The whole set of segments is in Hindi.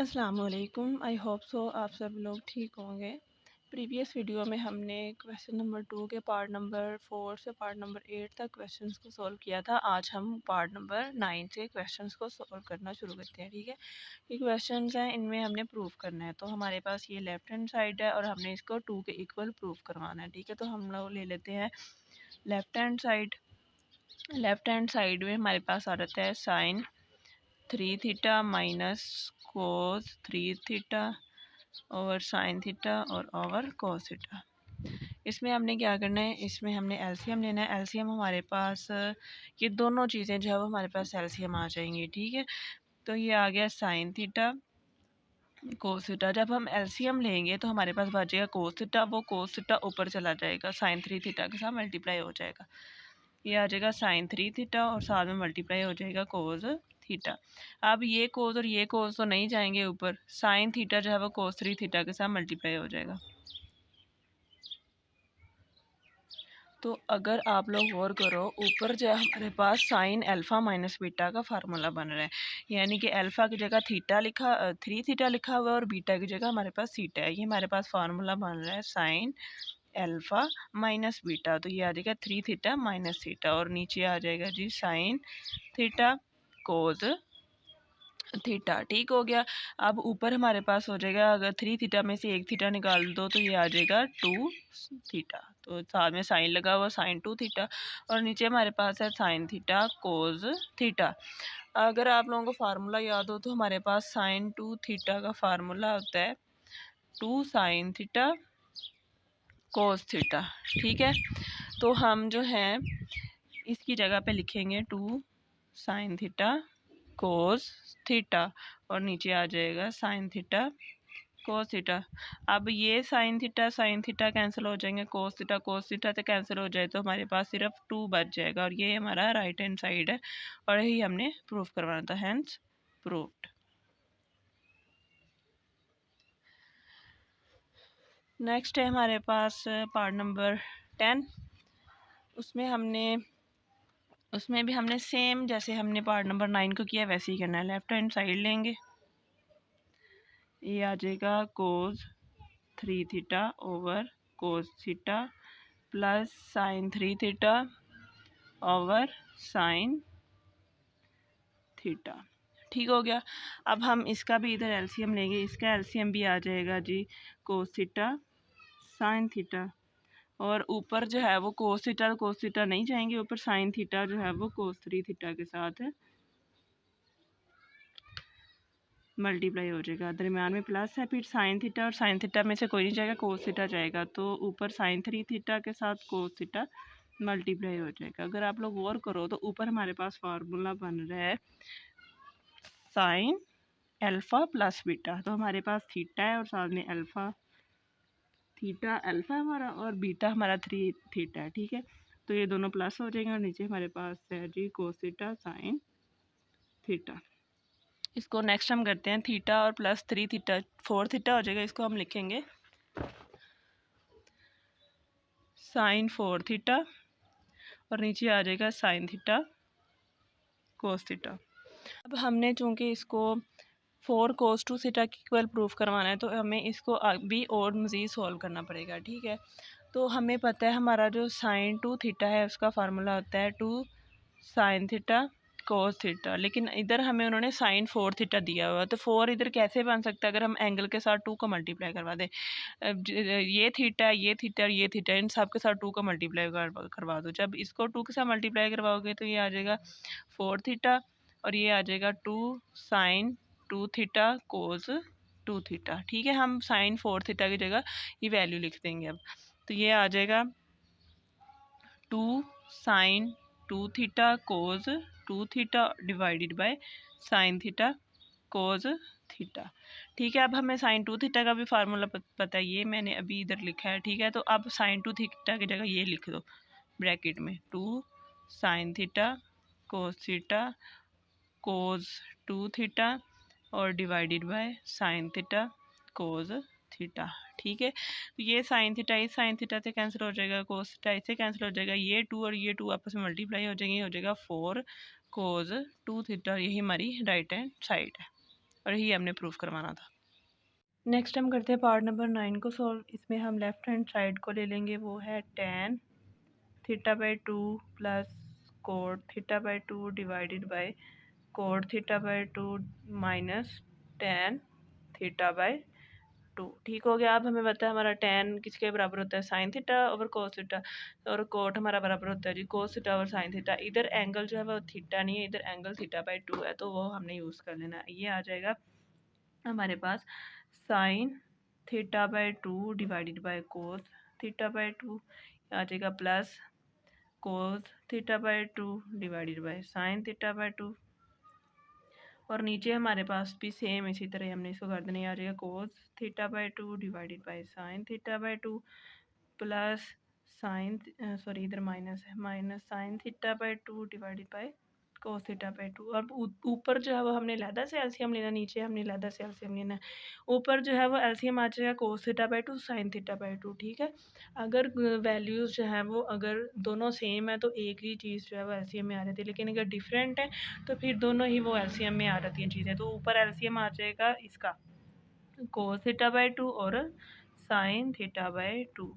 अस्सलामुअलैकुम। आई होप सो आप सब लोग ठीक होंगे। प्रीवियस वीडियो में हमने क्वेश्चन नंबर 2 के पार्ट नंबर 4 से पार्ट नंबर 8 तक क्वेश्चंस को सॉल्व किया था। आज हम पार्ट नंबर 9 से क्वेश्चंस को सॉल्व करना शुरू करते हैं। ठीक है, ये क्वेश्चंस हैं, इनमें हमने प्रूफ करना है। तो हमारे पास ये लेफ्ट हैंड साइड है और हमने इसको 2 के इक्वल प्रूफ करवाना है। ठीक है, तो हम लोग ले लेते हैं left hand side. Left hand side में हमारे पास आ जाता है sine 3 theta minus cos 3 theta over sine theta और ओवर कोस थीटा। इसमें हमने क्या करना है, इसमें हमने एलसीएम लेना है। एलसीएम हमारे पास ये दोनों चीज़ें जो है वो हमारे पास एलसीएम आ जाएंगी। ठीक है, तो ये आ गया साइन थीटा कोस थीटा। जब हम एलसीएम लेंगे तो हमारे पास बचेगा कोस थीटा, वो कोस थीटा ऊपर चला जाएगा, साइन 3 थीटा के साथ मल्टीप्लाई हो जाएगा। ये आ जाएगा साइन 3 थीटा और साथ में मल्टीप्लाई हो जाएगा कोस थीटा। अब ये कोस और ये कोस तो नहीं जाएंगे ऊपर, साइन थीटा जो है वो कोस 3 थीटा के साथ मल्टीप्लाई हो जाएगा। तो अगर आप लोग गौर करो, ऊपर जो है हमारे पास साइन अल्फ़ा माइनस बीटा का फार्मूला बन रहा है, यानी कि अल्फ़ा की जगह थीटा लिखा 3 थीटा लिखा हुआ है और बीटा की जगह हमारे पास थीटा है। ये हमारे पास फार्मूला बन रहा है साइन अल्फ़ा माइनस बीटा। तो ये आ जाएगा 3 थीटा माइनस थीटा और नीचे आ जाएगा जी साइन थीटा कोस थीटा। ठीक हो गया। अब ऊपर हमारे पास हो जाएगा, अगर 3 थीटा में से 1 थीटा निकाल दो तो ये आ जाएगा 2 थीटा। तो साथ में साइन लगा हुआ साइन 2 थीटा और नीचे हमारे पास है साइन थीटा कोस थीटा। अगर आप लोगों को फार्मूला याद हो तो हमारे पास साइन 2 थीटा का फार्मूला होता है 2 साइन थीटा कोस थीटा। ठीक है, तो हम जो है इसकी जगह पे लिखेंगे 2 साइन थीटा कोस थीटा और नीचे आ जाएगा साइन थीटा कोस थीटा। अब ये साइन थीटा कैंसिल हो जाएंगे, कोस थीटा से कैंसिल हो जाए तो हमारे पास सिर्फ 2 बच जाएगा और ये हमारा राइट हैंड साइड है और यही हमने प्रूफ करवाना था, हैंस प्रूव्ड। नेक्स्ट है हमारे पास पार्ट नंबर 10। उसमें भी हमने सेम जैसे हमने पार्ट नंबर 9 को किया वैसे ही करना है। लेफ्ट हैंड साइड लेंगे, ये आ जाएगा कोस 3 theta over cos theta plus sign 3 theta over sine theta. ठीक हो गया। अब हम इसका भी इधर एलसीएम लेंगे, इसका एलसीएम भी आ जाएगा जी कोस थीटा साइन थीटा और ऊपर जो है वो कोस थीटा नहीं जाएंगे ऊपर, साइन थीटा जो है वो कोस 3 थीटा के साथ मल्टीप्लाई हो जाएगा। दरम्यान में प्लस है, फिर साइन थीटा और साइन थीटा में से कोई नहीं जाएगा, कोस थीटा जाएगा। तो ऊपर साइन 3 थीटा के साथ कोस थीटा मल्टीप्लाई हो जाएगा। अगर आप लोग गौर करो तो ऊपर हमारे पास फार्मूला बन रहा है साइन अल्फ़ा प्लस बीटा। तो हमारे पास थीटा है और साथ में अल्फ़ा, थीटा अल्फ़ा हमारा और बीटा हमारा 3 थीटा है। ठीक है, तो ये दोनों प्लस हो जाएंगे और नीचे हमारे पास है जी कोस थीटा साइन थीटा। इसको नेक्स्ट हम करते हैं, थीटा और प्लस 3 थीटा 4 थीटा हो जाएगा। इसको हम लिखेंगे साइन 4 थीटा और नीचे आ जाएगा साइन थीटा कोस थीटा। अब हमने चूंकि इसको 4 कोस 2 थीटा की इक्वल प्रूफ करवाना है तो हमें इसको भी और मज़ीद सॉल्व करना पड़ेगा। ठीक है, तो हमें पता है हमारा जो साइन 2 थीटा है उसका फार्मूला होता है 2 साइन थीटा कोस थीटा, लेकिन इधर हमें उन्होंने साइन 4 थीटा दिया हुआ है। तो 4 इधर कैसे बन सकता है, अगर हम एंगल के साथ 2 को मल्टीप्लाई करवा दें। ये थीटा और ये थीटा इन सब के साथ 2 को मल्टीप्लाई करवा दो। जब इसको 2 के साथ मल्टीप्लाई करवाओगे तो ये आ जाएगा 4 थीटा और ये आ जाएगा 2 साइन 2 थीटा कोस 2 थीटा। ठीक है, हम साइन 4 थीटा की जगह ये वैल्यू लिख देंगे। अब तो ये आ जाएगा 2 sine 2 theta cos 2 theta divided by sine theta cos theta. ठीक है, अब हमें साइन 2 थीटा का भी फार्मूला पता है, ये मैंने अभी इधर लिखा है। ठीक है, तो अब साइन 2 थीटा की जगह ये लिख दो ब्रैकेट में 2 sine theta cos theta cos 2 theta और divided by sine theta cos theta. ठीक है, तो ये साइन थीटा इस साइन थीटा से कैंसिल हो जाएगा, कोस थीटा इससे कैंसिल हो जाएगा, ये 2 और ये 2 आपस में मल्टीप्लाई हो जाएंगे, हो जाएगा 4 कोस 2 थीटा। यही हमारी राइट हैंड साइड है। और यही हमने प्रूफ करवाना था। नेक्स्ट हम करते हैं पार्ट नंबर 9 को सॉल्व। इसमें हम लेफ्ट हैंड साइड को ले लेंगे, वो है tan theta by 2 plus cot theta by 2 divided by cot theta by 2 minus tan theta by 2। ठीक हो गया। अब हमें पता है हमारा tan किसके बराबर होता है, sine theta over cos theta, और कोट हमारा बराबर होता है जी cos theta over sine theta. इधर एंगल जो है वो थीटा नहीं है, इधर एंगल थीटा बाई 2 है, तो वो हमने यूज़ कर लेना है। ये आ जाएगा हमारे पास sine theta by 2 divided by cos theta by 2, आ जाएगा plus cos theta by 2 divided by sine theta by 2, और नीचे हमारे पास भी सेम इसी तरह हमने इसको कर देना, आ जाएगा कोस theta by 2 divided by sine theta by 2 plus sign sorry इधर माइनस है, minus sign theta by 2 divided by cos theta by 2। अब ऊपर जो है वो हमने लैदा से एलसीएम लेना, नीचे हमने लैदा से एलसीएम लेना है। ऊपर जो है वो एलसीएम आ जाएगा कोस theta by 2 sine theta by 2। ठीक है, अगर वैल्यूज़ जो है वो अगर दोनों सेम है तो एक ही चीज़ जो है वो एलसीएम में आ जाती है, लेकिन अगर डिफरेंट है तो फिर दोनों ही वो एलसीएम में आ जाती हैं चीज़ें। तो ऊपर एलसीएम आ जाएगा इसका कोस थीटा बाई 2 और साइन थीटा बाई 2।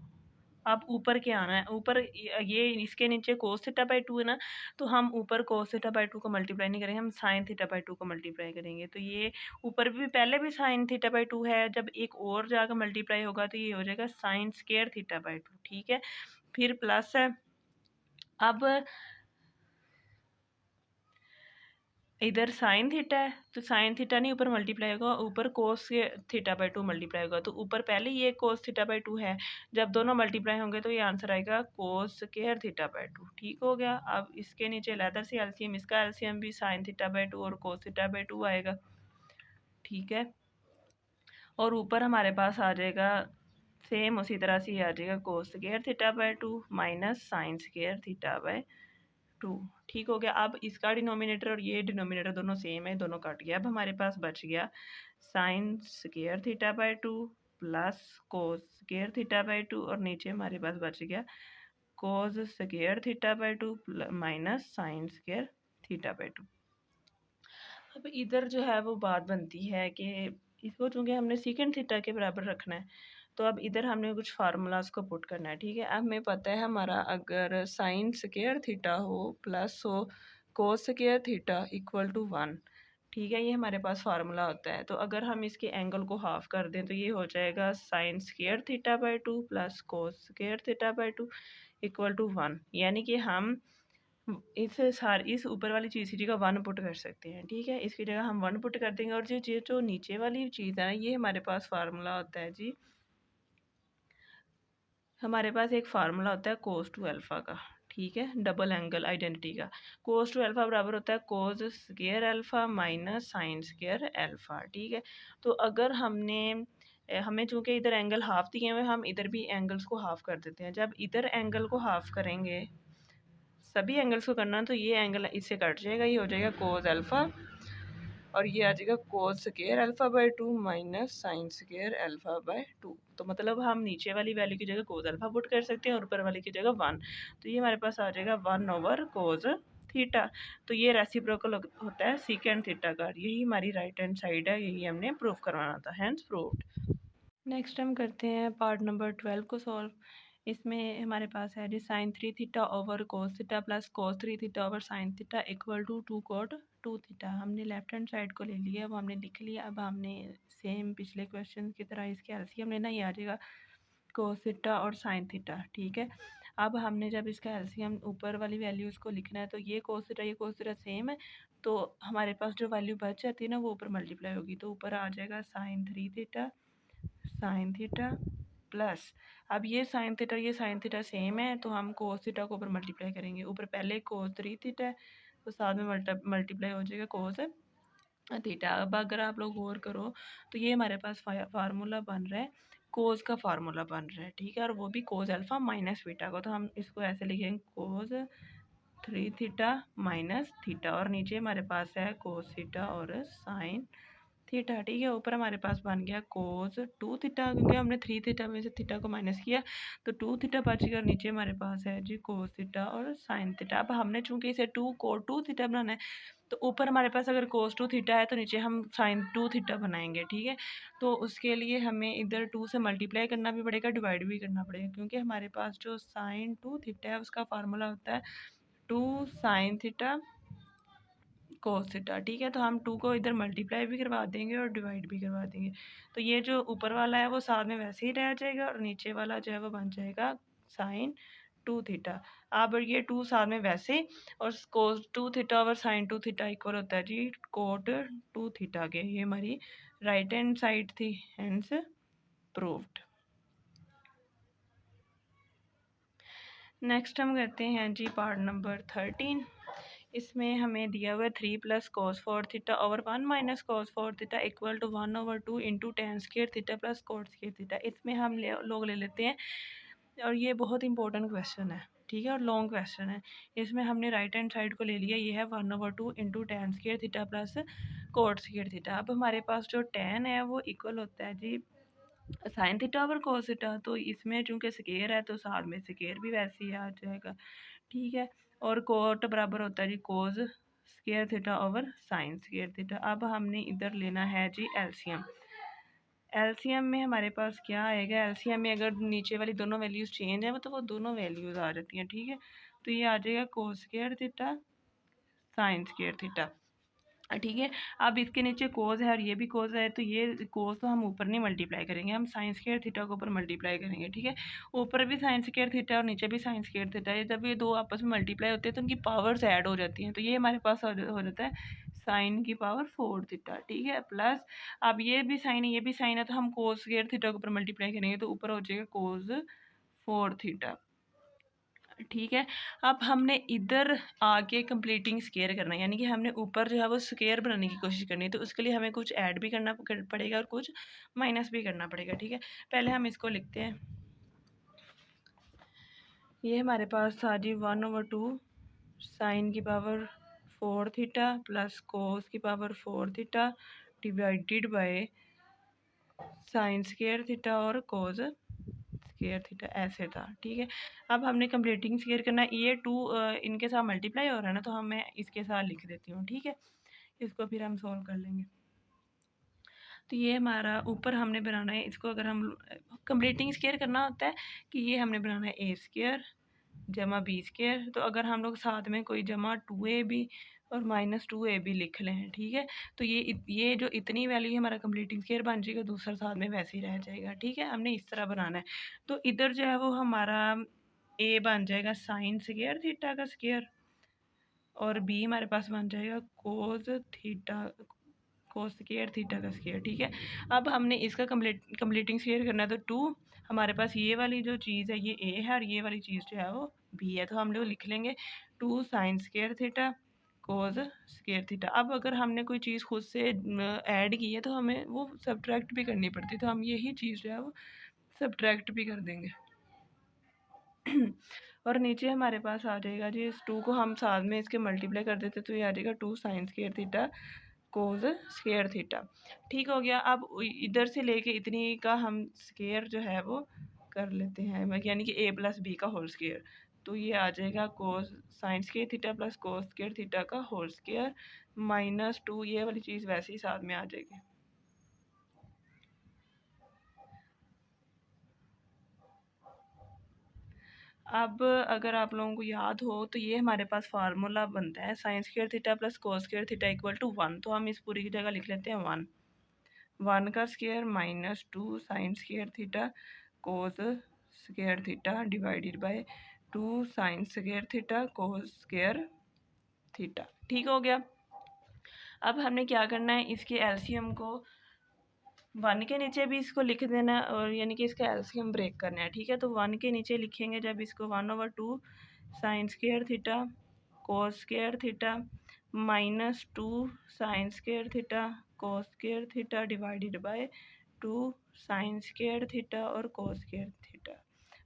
अब ऊपर क्या आना है, ऊपर ये इसके नीचे कोस थीटा बाई 2 है ना, तो हम ऊपर कोस थीटा बाई 2 को मल्टीप्लाई नहीं करेंगे, हम साइन थीटा बाई 2 को मल्टीप्लाई करेंगे। तो ये ऊपर भी पहले भी साइन थीटा बाई 2 है, जब एक और जाकर मल्टीप्लाई होगा तो ये हो जाएगा साइन स्क्वायर थीटा बाई 2। ठीक है, फिर प्लस है। अब इधर साइन थीटा है तो साइन थीटा नहीं ऊपर मल्टीप्लाई होगा, ऊपर कोस थीटा बाई 2 मल्टीप्लाई होगा। तो ऊपर पहले ये कोस थीटा बाई 2 है, जब दोनों मल्टीप्लाई होंगे तो ये आंसर आएगा कोस स्क्वायर थीटा बाई 2। ठीक हो गया। अब इसके नीचे लेदर से एलसीएम, इसका एलसीएम भी साइन थीटा बाई 2 और कोस थीटा बाई 2 आएगा। ठीक है, और ऊपर हमारे पास आ जाएगा सेम उसी तरह से आ जाएगा कोस square theta by 2 minus sign square theta by 2। ठीक हो गया। अब इसका डिनोमिनेटर और ये डिनोमिनेटर दोनों सेम है, दोनों कट गया। अब हमारे पास बच गया sign square theta by 2 plus cos square theta by 2, और नीचे हमारे पास बच गया कोस square theta by 2 minus sign square theta by 2। अब इधर जो है वो बात बनती है कि इसको चूँकि हमने सीकेंड थीटा के बराबर रखना है, तो अब इधर हमने कुछ फार्मूलाज को पुट करना है। ठीक है, अब हमें पता है हमारा अगर साइन स्क्वायर थीटा हो प्लस हो cos square theta equal to 1। ठीक है, ये हमारे पास फार्मूला होता है। तो अगर हम इसके एंगल को हाफ कर दें तो ये हो जाएगा sine square theta by 2 plus cos square theta by 2 equal to 1, यानी कि हम इस ऊपर वाली चीज़ की जगह 1 पुट कर सकते हैं। ठीक है, इसकी जगह हम 1 पुट कर देंगे, और जो नीचे वाली चीज़ है ना, ये हमारे पास फार्मूला होता है जी, हमारे पास एक फार्मूला होता है कोस टू अल्फ़ा का। ठीक है, डबल एंगल आइडेंटिटी का। कोस टू अल्फ़ा बराबर होता है cos square alpha minus sine square alpha. ठीक है, तो अगर हमें चूँकि इधर एंगल हाफ दिए हुए, हम इधर भी एंगल्स को हाफ कर देते हैं। जब इधर एंगल को हाफ करेंगे, सभी एंगल्स को करना, तो ये एंगल इससे कट जाएगा, ये हो जाएगा कोस अल्फ़ा, और ये आ जाएगा cos square alpha by 2 minus sine square alpha by 2। तो मतलब हम नीचे वाली वैल्यू की जगह कोस अल्फ़ा पुट कर सकते हैं और ऊपर वाली की जगह 1। तो ये हमारे पास आ जाएगा 1 ओवर कोस थीटा। तो ये रेसिप्रोकल होता है सीकेंड थीटा का। यही हमारी राइट हैंड साइड है, यही हमने प्रूफ करवाना था, हैंस प्रूव्ड। नेक्स्ट हम करते हैं पार्ट नंबर 12 को सॉल्व। इसमें हमारे पास है जी sine 3 theta over cos theta plus cos 3 theta over sine theta equal to 2 cot 2 theta. हमने लेफ्ट हैंड साइड को ले लिया, वो हमने लिख लिया। अब हमने सेम पिछले क्वेश्चन की तरह इसके एलसीएम लेना, ये आ जाएगा कोस थीटा और साइन थीटा। ठीक है, अब हमने जब इसका एलसीएम ऊपर वाली वैल्यूज़ को लिखना है, तो ये कोस थीटा सेम है, तो हमारे पास जो वैल्यू बच जाती है ना वो ऊपर मल्टीप्लाई होगी। तो ऊपर आ जाएगा sine 3 theta sine theta plus, अब ये साइन थीटा सेम है, तो हम कोस थीटा को ऊपर मल्टीप्लाई करेंगे। ऊपर पहले कोस 3 थीटा है, तो साथ में मल्टीप्लाई हो जाएगा कोस थीटा। अब अगर आप लोग गौर करो तो ये हमारे पास फार्मूला बन रहा है, कोस का फार्मूला बन रहा है। ठीक है, और वो भी कोस अल्फ़ा माइनस बीटा को, तो हम इसको ऐसे लिखेंगे कोस 3 थीटा माइनस थीटा, और नीचे हमारे पास है कोस थीटा और साइन थीटा, ठीक है। ऊपर हमारे पास बन गया कोस 2 थीटा, क्योंकि हमने 3 थीटा में से थीटा को माइनस किया तो 2 थीटा बच गया। और नीचे हमारे पास है जी कोस थीटा और साइन थीटा। अब हमने चूंकि इसे 2 थीटा बनाना है तो ऊपर हमारे पास अगर कोस 2 थीटा है तो नीचे हम साइन 2 थीटा बनाएंगे, ठीक है। तो उसके लिए हमें इधर 2 से मल्टीप्लाई करना भी पड़ेगा, डिवाइड भी करना पड़ेगा, क्योंकि हमारे पास जो साइन 2 थीटा है उसका फार्मूला होता है 2 साइन थीटा कोस थीटा, ठीक है। तो हम 2 को इधर मल्टीप्लाई भी करवा देंगे और डिवाइड भी करवा देंगे। तो ये जो ऊपर वाला है वो साथ में वैसे ही रह जाएगा और नीचे वाला जो है वो बन जाएगा साइन 2 थीटा। अब ये 2 साथ में वैसे, और कोस 2 थीटा और साइन 2 थीटा इक्वल होता है जी कोट 2 थीटा के। ये हमारी राइट हैंड साइड थी, हेंस प्रूव्ड। नेक्स्ट हम करते हैं जी पार्ट नंबर 13। इसमें हमें दिया हुआ है 3 plus cos 4 theta over 1 minus cos 4 theta equal to 1/2 into tan square theta plus cot square theta. इसमें हम लोग ले लेते हैं, और ये बहुत इंपॉर्टेंट क्वेश्चन है, ठीक है, और लॉन्ग क्वेश्चन है। इसमें हमने राइट हैंड साइड को ले लिया, ये है 1/2 into tan square theta plus cot square theta. अब हमारे पास जो टेन है वो इक्वल होता है जी sine theta over cos theta. तो इसमें चूंकि स्केयर है तो साथ में स्केयर भी वैसे ही आ जाएगा, ठीक है। और कोट बराबर होता है जी cos square theta over sine square theta. अब हमने इधर लेना है जी एलसीएम। एलसीएम में हमारे पास क्या आएगा, एलसीएम में अगर नीचे वाली दोनों वैल्यूज़ चेंज है तो वो दोनों वैल्यूज़ आ जाती हैं, ठीक है। तो ये आ जाएगा cos square theta sine square theta, ठीक है। अब इसके नीचे कोस है और ये भी कोस है, तो ये कोस तो हम ऊपर नहीं मल्टीप्लाई करेंगे, हम साइन स्क्वायर थीटा को ऊपर मल्टीप्लाई करेंगे, ठीक है। ऊपर भी साइन स्क्वायर थीटा और नीचे भी साइन स्क्वायर थीटा है। जब ये दो आपस में मल्टीप्लाई होते हैं तो उनकी पावर्स ऐड हो जाती हैं, तो ये हमारे पास हो जाता है साइन की पावर 4 थीटा, ठीक है। प्लस अब ये भी साइन है ये भी साइन है, तो हम कोस स्क्वायर थीटा के ऊपर मल्टीप्लाई करेंगे तो ऊपर हो जाएगा कोस 4 थीटा, ठीक है। अब हमने इधर आके कंप्लीटिंग स्केयर करना है, यानी कि हमने ऊपर जो है वो स्केयर बनाने की कोशिश करनी है। तो उसके लिए हमें कुछ ऐड भी करना पड़ेगा और कुछ माइनस भी करना पड़ेगा, ठीक है। पहले हम इसको लिखते हैं। ये हमारे पास था जी 1/2 साइन की पावर 4 थीटा प्लस कोस की power 4 theta divided by sign square theta और कोस स्केयर थीटा, ऐसे था, ठीक है। अब हमने कंप्लीटिंग स्केयर करना है, ये 2 इनके साथ मल्टीप्लाई हो रहा है ना, तो हम मैं इसके साथ लिख देती हूँ, ठीक है। इसको फिर हम सॉल्व कर लेंगे। तो ये हमारा ऊपर हमने बनाना है, इसको अगर हम कंप्लीटिंग स्केयर करना होता है कि ये हमने बनाना है ए स्केयर जमा बी स्केयर। तो अगर हम लोग साथ में कोई जमा 2ab और -2ab लिख लें, ठीक है, तो ये जो इतनी वैल्यू है हमारा कंप्लीटिंग स्केयर बन जाएगा, दूसरा साथ में वैसे ही रह जाएगा, ठीक है। हमने इस तरह बनाना है। तो इधर जो है वो हमारा ए बन जाएगा साइन स्केयर थीटा का स्केयर और बी हमारे पास बन जाएगा कोस थीटा कोस स्केयर थीटा का स्केयर, ठीक है। अब हमने इसका कंप्लीटिंग स्केयर करना है, तो 2 हमारे पास ये वाली जो चीज़ है ये ए है और ये वाली चीज़ जो है वो बी है, तो हम लोग लिख लेंगे 2 sign square theta cos square theta. अब अगर हमने कोई चीज़ खुद से ऐड की है तो हमें वो सब्ट्रैक्ट भी करनी पड़ती है, तो हम यही चीज़ जो है वो सब्ट्रैक्ट भी कर देंगे। और नीचे हमारे पास आ जाएगा जी, इस 2 को हम साथ में इसके मल्टीप्लाई कर देते तो ये आ जाएगा 2 sign square theta cos square theta, ठीक हो गया। अब इधर से लेके इतनी का हम स्केयर जो है वो कर लेते हैं, यानी कि a प्लस बी का होल स्केयर। तो ये आ जाएगा कोस sign square theta plus cos square theta का होल स्केयर -2, ये वाली चीज़ वैसे ही साथ में आ जाएगी। अब अगर आप लोगों को याद हो तो ये हमारे पास फार्मूला बनता है sine square theta plus cos square theta equal to 1। तो हम इस पूरी की जगह लिख लेते हैं 1 का square -2 sine square theta cos square theta divided bye 2 sine square theta cos square theta, ठीक हो गया। अब हमने क्या करना है, इसके एलसीएम को 1 के नीचे भी इसको लिख देना, और यानी कि इसका एलसीएम ब्रेक करना है, ठीक है। तो 1 के नीचे लिखेंगे जब इसको 1/2 sign square theta cos square theta -2 sine square theta cos square theta divided bye 2 sine square theta और कोस स्क्वायर थीटा।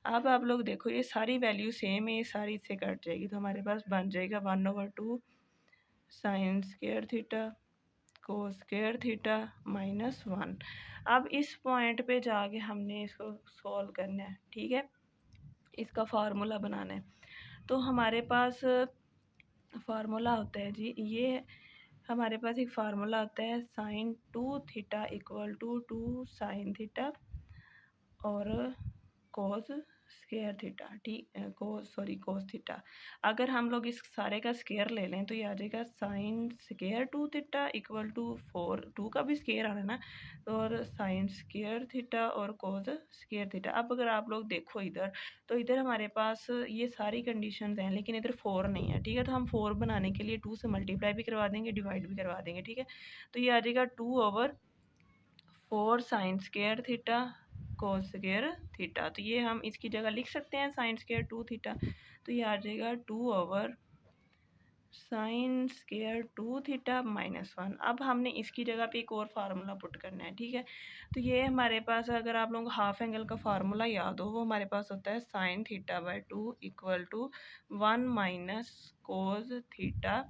अब आप लोग देखो ये सारी वैल्यू सेम है, ये सारी इससे कट जाएगी, तो हमारे पास बन जाएगा 1/2 sign square theta cos square theta minus 1। अब इस पॉइंट पे जाके हमने इसको सॉल्व करना है, ठीक है, इसका फार्मूला बनाना है। तो हमारे पास फार्मूला होता है जी, ये हमारे पास एक फार्मूला होता है sine 2 theta equal to sine theta और कोस स्क्वायर थीटा, ठीक, कोस थीटा। अगर हम लोग इस सारे का स्क्वायर ले लें तो ये आ जाएगा sine square 2 theta equal to 4, 2 का भी स्क्वायर आना ना, और साइन स्क्वायर थीटा और कोस स्क्वायर थीटा। अब अगर आप लोग देखो इधर, तो इधर हमारे पास ये सारी कंडीशंस हैं, लेकिन इधर 4 नहीं है, ठीक है। तो हम 4 बनाने के लिए 2 से मल्टीप्लाई भी करवा देंगे, डिवाइड भी करवा देंगे, ठीक है। तो ये आ जाएगा 2/4 sign square theta cos square theta. तो ये हम इसकी जगह लिख सकते हैं साइन स्क्वायर 2 थीटा। तो ये आ जाएगा 2/, साइन स्क्वायर 2 थीटा माइनस 1। अब हमने इसकी जगह पे एक और फार्मूला पुट करना है, ठीक है। तो ये हमारे पास, अगर आप लोगों को हाफ एंगल का फार्मूला याद हो, वो हमारे पास होता है sine theta by 2 equal to 1 minus cos theta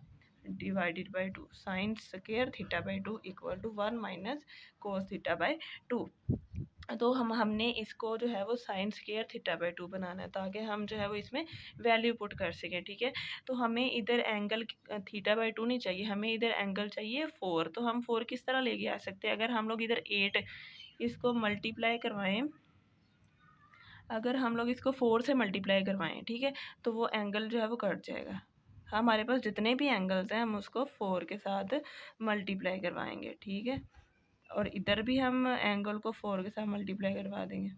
divided by 2, sine square theta by 2 equal to 1 minus cos theta by 2। तो हमने इसको जो है वो साइन स्क्वायर थीटा बाई 2 बनाना है, ताकि हम जो है वो इसमें वैल्यू पुट कर सकें, ठीक है। तो हमें इधर एंगल थीटा बाई 2 नहीं चाहिए, हमें इधर एंगल चाहिए 4। तो हम 4 किस तरह लेके आ सकते हैं? अगर हम लोग इधर 8 इसको मल्टीप्लाई करवाएं, अगर हम लोग इसको 4 से मल्टीप्लाई करवाएं, ठीक है, तो वो एंगल जो है वो कट जाएगा। हमारे पास जितने भी एंगल्स हैं हम उसको 4 के साथ मल्टीप्लाई करवाएंगे, ठीक है। और इधर भी हम एंगल को 4 के साथ मल्टीप्लाई करवा देंगे।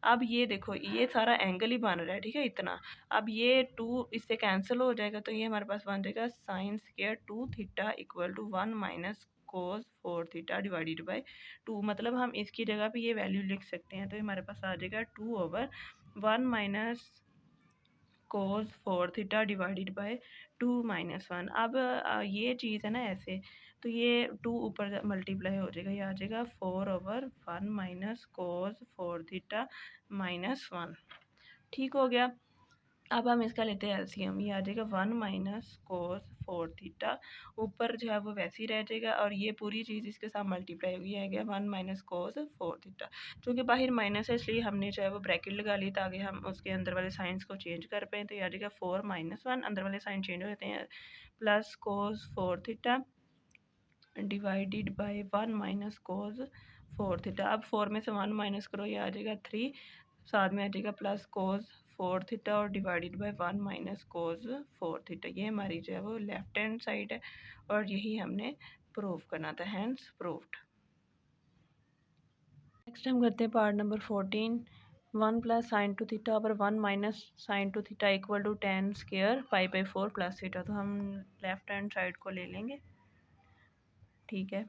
अब ये देखो, ये सारा एंगल ही बन रहा है, ठीक है, इतना। अब ये 2 इससे कैंसिल हो जाएगा, तो ये हमारे पास बन जाएगा sine square 2 theta equal to 1 minus cos 4 theta divided by 2। मतलब हम इसकी जगह पे ये वैल्यू लिख सकते हैं। तो हमारे पास आ जाएगा 2/1 minus cos 4 theta divided bye 2 minus 1। अब ये चीज़ है ना ऐसे, तो ये 2 ऊपर मल्टीप्लाई हो जाएगा, ये आ जाएगा 4/1 माइनस कोस 4 थीटा माइनस 1, ठीक हो गया। अब हम इसका लेते हैं एलसीएम, ये आ जाएगा 1 माइनस कोस 4 थीटा, ऊपर जो है वो वैसे ही रह जाएगा, और ये पूरी चीज़ इसके साथ मल्टीप्लाई हुई है, 1 माइनस कोस 4 थीटा। क्योंकि बाहर माइनस है, इसलिए हमने जो है वो ब्रैकेट लगा ली, ताकि हम उसके अंदर वाले साइंस को चेंज कर पाएँ। तो ये आ जाएगा 4 माइनस 1, अंदर वाले साइन चेंज हो जाते हैं, plus cos 4 theta divided by 1 minus cos 4 theta. अब 4 में से 1 माइनस करो, ये आ जाएगा 3, साथ में आ जाएगा प्लस कोस 4 थीटा और divided by 1 minus cos 4 theta. ये हमारी जो है वो लेफ्ट हैंड साइड है, और यही हमने प्रूव करना था, हैंस प्रूव्ड। नेक्स्ट हम करते हैं part number 14। 1 plus sine 2 theta पर 1 minus sine 2 theta equal to 10 square पाई/4 प्लस थीटा। तो हम लेफ्ट हैंड साइड को ले लेंगे, ठीक है।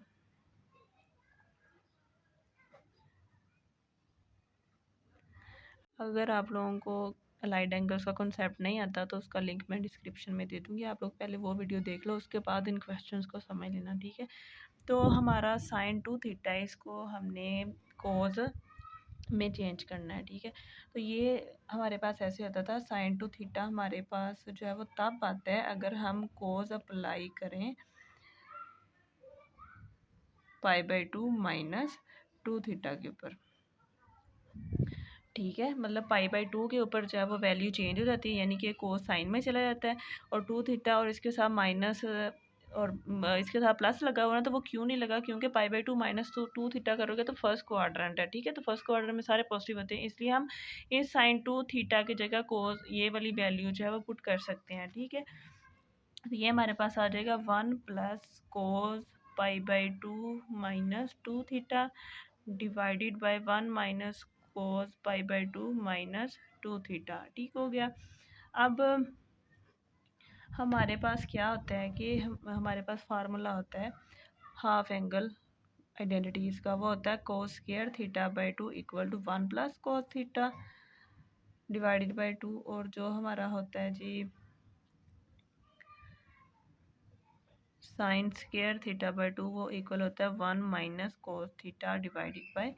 अगर आप लोगों को अलाइड एंगल्स का कॉन्सेप्ट नहीं आता तो उसका लिंक मैं डिस्क्रिप्शन में दे दूँगी, आप लोग पहले वो वीडियो देख लो, उसके बाद इन क्वेश्चंस को समझ लेना, ठीक है। तो हमारा साइन 2 थीटा है, इसको हमने कोस में चेंज करना है, ठीक है। तो ये हमारे पास ऐसे होता था, साइन 2 थीटा हमारे पास जो है वो तब आता है अगर हम कोस अप्लाई करें पाई/2 माइनस 2 थीटा के ऊपर, ठीक है। मतलब पाई/2 के ऊपर जो है वो वैल्यू चेंज हो जाती है, यानी कि कोस साइन में चला जाता है, और 2 थीटा और इसके साथ माइनस और इसके साथ प्लस लगा हुआ ना, तो वो क्यों नहीं लगा? क्योंकि पाई/2 माइनस तो 2 थीटा करोगे तो फर्स्ट क्वाड्रेंट है, ठीक है। तो फर्स्ट क्वाड्रेंट में सारे पॉजिटिव होते हैं, इसलिए हम इस साइन 2 थीटा की जगह कोस ये वाली वैल्यू जो है वो पुट कर सकते हैं, ठीक है। तो ये हमारे पास आ जाएगा 1 प्लस कोस पाई/2 minus 2 theta divided by 1 minus cos पाई/2 माइनस 2 थीटा, ठीक हो गया। अब हमारे पास क्या होता है कि हमारे पास फार्मूला होता है हाफ एंगल आइडेंटिटीज़ का, वो होता है cos square theta by 2 equal to 1 plus cos theta divided by 2, और जो हमारा होता है जी साइन स्क्वायर थीटा बाई 2, वो इक्वल होता है 1 minus cos theta divided by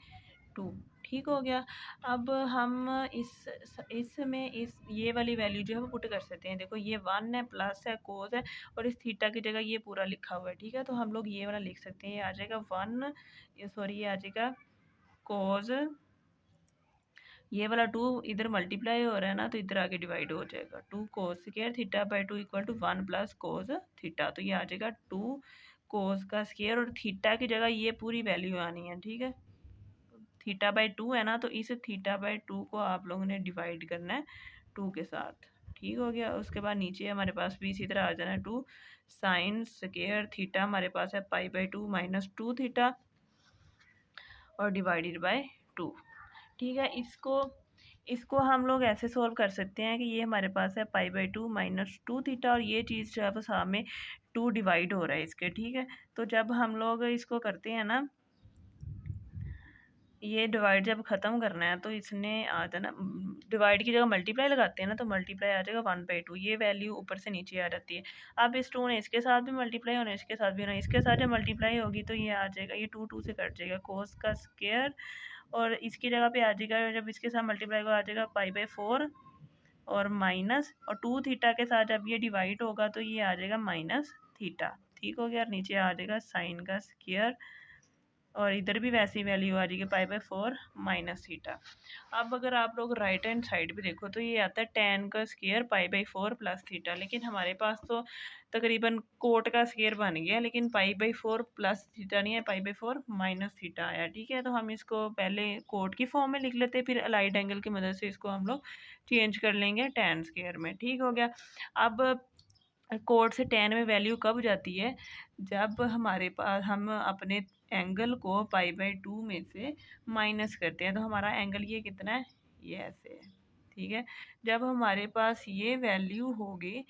2। ठीक हो गया। अब हम इसमें ये वाली वैल्यू जो है वो पुट कर सकते हैं। देखो ये 1 है, प्लस है, कोस है, और इस थीटा की जगह ये पूरा लिखा हुआ है। ठीक है, तो हम लोग ये वाला लिख सकते हैं। ये आ जाएगा 1, सॉरी, ये आ जाएगा कोस, ये वाला 2 इधर मल्टीप्लाई हो रहा है ना, तो इधर आके डिवाइड हो जाएगा। 2 cos square theta by 2 equal to 1 plus cos theta. तो ये आ जाएगा 2 कोस का स्क्वायर, और थीटा की जगह ये पूरी वैल्यू आनी है। ठीक है, थीटा बाई 2 है ना, तो इस थीटा बाई 2 को आप लोगों ने डिवाइड करना है 2 के साथ। ठीक हो गया। उसके बाद नीचे हमारे पास भी इसी तरह आ जाना है 2 साइन स्क्वायर थीटा, हमारे पास है पाई बाई 2 माइनस 2 थीटा, और डिवाइडेड बाय 2। ठीक है, इसको हम लोग ऐसे सोल्व कर सकते हैं कि ये हमारे पास है पाई बाई 2 माइनस 2 थीटा, और ये चीज़ जो है वो सामने 2 डिवाइड हो रहा है इसके। ठीक है, तो जब हम लोग इसको करते हैं ना, ये डिवाइड जब ख़त्म करना है तो इसने आ जाना, डिवाइड की जगह मल्टीप्लाई लगाते हैं ना, तो मल्टीप्लाई आ जाएगा 1/2। ये वैल्यू ऊपर से नीचे आ जाती है। अब इस 2 ने इसके साथ भी मल्टीप्लाई होना है, इसके साथ भी होना है, इसके साथ जब मल्टीप्लाई होगी तो ये आ जाएगा, ये 2 2 से कट जाएगा, कोस का स्क्वायर, और इसकी जगह पे आ जाएगा, जब इसके साथ मल्टीप्लाई होगा आ जाएगा पाई बाई 4, और माइनस, और 2 थीटा के साथ जब ये डिवाइड होगा तो ये आ जाएगा माइनस थीटा। ठीक हो गया, और नीचे आ जाएगा साइन का स्क्वायर, और इधर भी वैसी वैल्यू आ जाएगी पाई बाई 4 माइनस थीटा। अब अगर आप लोग राइट हैंड साइड पे देखो तो ये आता है tan का square pi by 4 plus theta, लेकिन हमारे पास तो तकरीबन कोट का स्क्वायर बन गया, लेकिन पाई बाई 4 प्लस थीटा नहीं है, पाई बाई 4 माइनस थीटा आया। ठीक है, तो हम इसको पहले कोट की फॉर्म में लिख लेते हैं, फिर अलाइड एंगल की मदद से इसको हम लोग चेंज कर लेंगे tan स्क्वायर में। ठीक हो गया। अब कोट से tan में वैल्यू कब जाती है, जब हमारे पास हम अपने एंगल को पाई बाई 2 में से माइनस करते हैं, तो हमारा एंगल ये कितना है, ये ऐसे है। ठीक है, जब हमारे पास ये वैल्यू होगी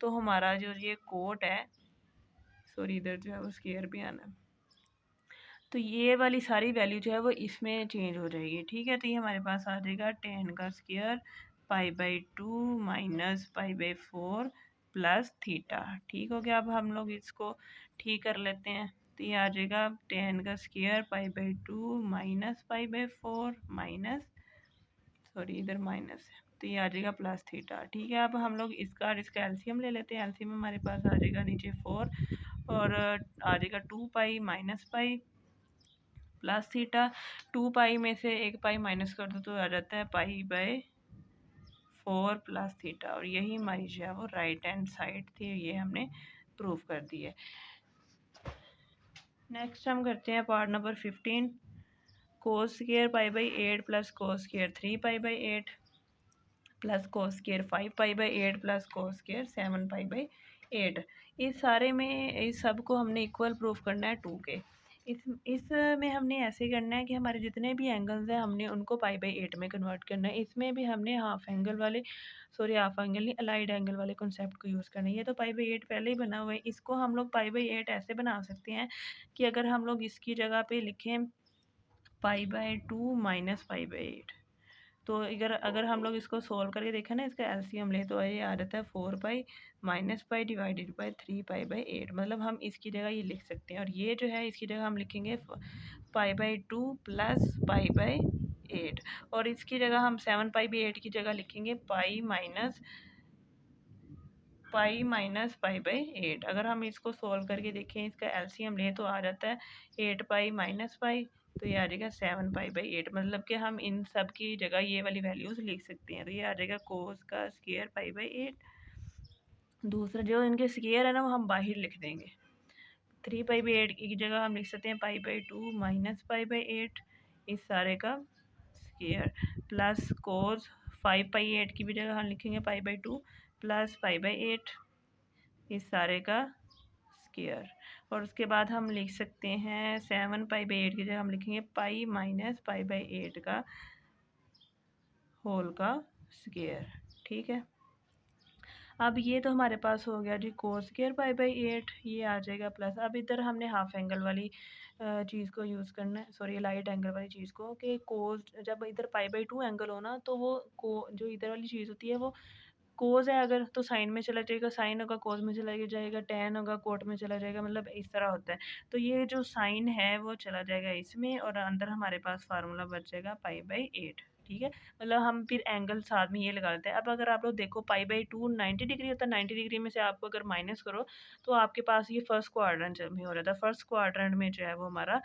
तो हमारा जो ये कोट है, सॉरी इधर जो है वो स्क्वायर भी आना है, तो ये वाली सारी वैल्यू जो है वो इसमें चेंज हो जाएगी। ठीक है, तो ये हमारे पास आ जाएगा tan का square pi by 2 minus pi by 4 plus theta. ठीक हो गया। अब हम लोग इसको ठीक कर लेते हैं, तो ये आ जाएगा tan का square pi by 2 minus pi by 4 minus, sorry इधर माइनस है, तो ये आ जाएगा प्लस थीटा। ठीक है, अब हम लोग इसका और इसका एलसीएम ले लेते हैं। एलसीएम हमारे पास आ जाएगा नीचे 4, और आ जाएगा 2 pi minus pi plus theta. 2 पाई में से एक पाई माइनस कर दो तो आ जाता है पाई बाई 4 प्लस थीटा, और यही हमारी जो है वो राइट हैंड साइड थी, ये हमने प्रूव कर दी है। नेक्स्ट हम करते हैं part number 15, cos square pi by 8 plus cos square 3 pi by 8 plus cos square 5 pi by 8 plus cos square 7 pi by 8। इस सारे में इस सब को हमने इक्वल प्रूफ करना है 2 के। इस में हमने ऐसे करना है कि हमारे जितने भी एंगल्स हैं हमने उनको पाई बाई 8 में कन्वर्ट करना है। इसमें भी हमने हाफ एंगल वाले, सॉरी हाफ एंगल नहीं, अलाइड एंगल वाले कॉन्सेप्ट को यूज़ करना है। ये तो पाई बाई 8 पहले ही बना हुआ है, इसको हम लोग पाई बाई 8 ऐसे बना सकते हैं कि अगर हम लोग इसकी जगह पे लिखें pi by 2 minus pi by 8, तो अगर हम लोग इसको सोल्व करके देखें ना, इसका एलसीएम ले, तो ये आ जाता है 4 pi minus pi divided by 3 pi by 8। मतलब हम इसकी जगह ये लिख सकते हैं, और ये जो है इसकी जगह हम लिखेंगे pi by 2 plus pi by 8, और इसकी जगह हम 7 पाई बाई 8 की जगह लिखेंगे पाई माइनस पाई बाई 8। अगर हम इसको सोल्व करके देखें, इसका एलसीएम ले, तो आ जाता है 8 पाई माइनस पाई, तो ये आ जाएगा 7 पाई बाई 8। मतलब कि हम इन सब की जगह ये वाली वैल्यूज़ लिख सकते हैं। तो ये आ जाएगा कोस का स्क्वायर पाई बाई 8। दूसरा जो इनके स्क्वायर है ना, वो हम बाहर लिख देंगे। 3 पाई बाई 8 की जगह हम लिख सकते हैं pi by 2 minus pi by 8, इस सारे का स्क्वायर, प्लस कोस 5 पाई 8 की भी जगह हम लिखेंगे pi by 2 plus pi by 8, इस सारे का स्क्वायर। और उसके बाद हम लिख सकते हैं 7 पाई बाई 8 की जगह हम लिखेंगे पाई माइनस पाई बाई 8 का होल का स्क्वायर। ठीक है, अब ये तो हमारे पास हो गया जी कोस स्क्वायर पाई बाई 8, ये आ जाएगा प्लस। अब इधर हमने हाफ एंगल वाली चीज़ को यूज़ करना है, सॉरी लाइट एंगल वाली चीज़ को, कि कोस जब इधर पाई बाई 2 एंगल हो ना, तो वो को जो इधर वाली चीज़ होती है वो कोस है अगर तो साइन में चला जाएगा, साइन होगा कोस में चला जाएगा, टैन होगा कोट में चला जाएगा, मतलब इस तरह होता है। तो ये जो साइन है वो चला जाएगा इसमें और अंदर हमारे पास फार्मूला बच जाएगा पाई/8। ठीक है, मतलब हम फिर एंगल साथ में ये लगा लेते हैं। अब अगर आप लोग देखो पाई/2 90 डिग्री होता है, 90 डिग्री में से आपको अगर माइनस करो तो आपके पास ये फर्स्ट क्वाड्रेंट में हो रहा था। फर्स्ट क्वाड्रेंट में जो है वो हमारा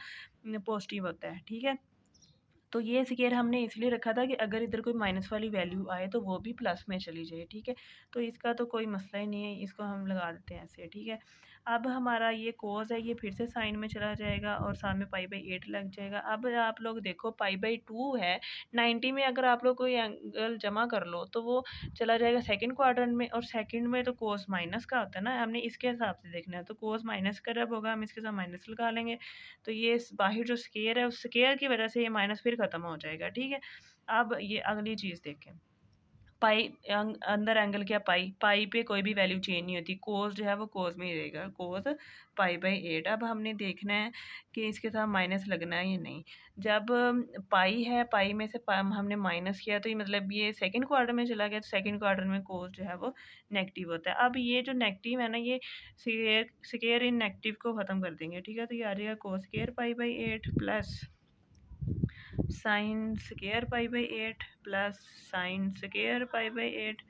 पॉजिटिव होता है। ठीक है, तो ये स्केयर हमने इसलिए रखा था कि अगर इधर कोई माइनस वाली वैल्यू आए तो वो भी प्लस में चली जाए। ठीक है, तो इसका तो कोई मसला ही नहीं है, इसको हम लगा देते हैं ऐसे। ठीक है, अब हमारा ये कोस है ये फिर से साइन में चला जाएगा और साथ में पाई/8 लग जाएगा। अब आप लोग देखो पाई/2 है 90 में, अगर आप लोग कोई एंगल जमा कर लो तो वो चला जाएगा सेकंड क्वाड्रेंट में, और सेकंड में तो कोस माइनस का होता है ना, हमने इसके हिसाब से देखना है। तो कोस माइनस का जब होगा हम इसके साथ माइनस लगा लेंगे, तो ये बाहर जो स्केयर है उस स्केयर की वजह से ये माइनस फिर ख़त्म हो जाएगा। ठीक है, अब ये अगली चीज़ देखें, पाई अंदर एंगल क्या पाई, पाई पे कोई भी वैल्यू चेंज नहीं होती, कोस जो है वो कोस में ही रहेगा, कोस पाई/8। अब हमने देखना है कि इसके साथ माइनस लगना है या नहीं। जब पाई है, पाई में से हमने माइनस किया तो ये मतलब ये सेकंड क्वार्टर में चला गया, तो सेकंड क्वार्टर में कोस जो है वो नेगेटिव होता है। अब ये जो नेगेटिव है ना, ये स्केयर इन नेगेटिव को ख़त्म कर देंगे। ठीक है, तो ये आ जाएगा कोस स्केयर पाई/8 प्लस साइन स्केयर पाई/8 प्लस साइन स्केयर पाई/8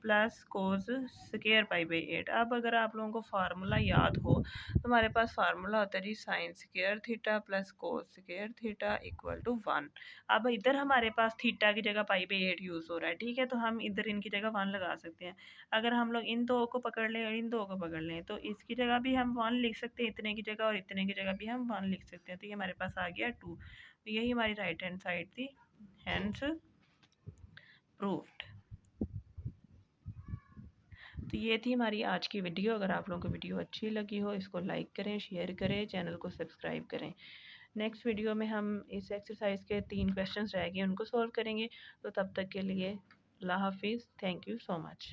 प्लस कोस स्केयर पाई/8। अब अगर आप लोगों को फार्मूला याद हो तो हमारे पास फार्मूला होता है जी sine square theta plus cos square theta equal to 1। अब इधर हमारे पास थीटा की जगह पाई/8 यूज़ हो रहा है। ठीक है, तो हम इधर इनकी जगह 1 लगा सकते हैं। अगर हम लोग इन दो को पकड़ लें और इन दो को पकड़ लें तो इसकी जगह भी हम 1 लिख सकते हैं इतने की जगह, और इतने की जगह भी हम 1 लिख सकते हैं। तो ये हमारे पास आ गया 2। तो यही हमारी राइट हैंड साइड थी, हैंड्स प्रूव्ड। तो ये थी हमारी आज की वीडियो। अगर आप लोगों को वीडियो अच्छी लगी हो इसको लाइक करें, शेयर करें, चैनल को सब्सक्राइब करें। नेक्स्ट वीडियो में हम इस एक्सरसाइज के 3 क्वेश्चंस रह गए उनको सॉल्व करेंगे। तो तब तक के लिए अल्लाह हाफिज़, थैंक यू सो मच।